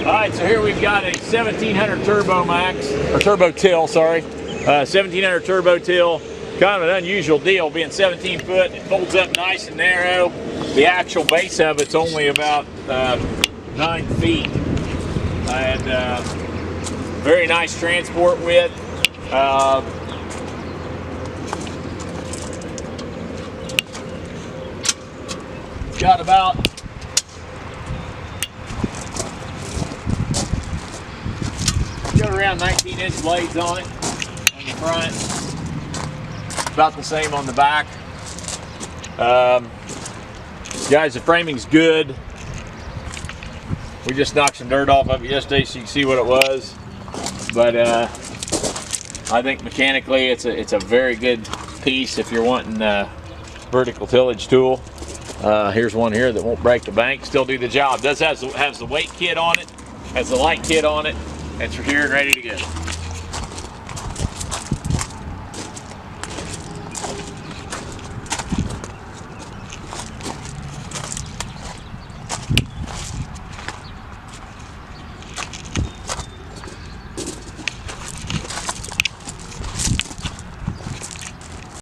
Alright, so here we've got a 1700 Turbo Max, or Turbo Till, sorry. 1700 Turbo Till. Kind of an unusual deal, being 17 foot. It folds up nice and narrow. The actual base of it's only about 9 feet. And very nice transport width. Got about around 19-inch blades on it on the front. About the same on the back. Guys, the framing's good. We just knocked some dirt off of it yesterday so you can see what it was. But I think mechanically it's a very good piece if you're wanting a vertical tillage tool. Here's one here that won't break the bank, still do the job. Does has the weight kit on it, has the light kit on it. It's here and ready to go.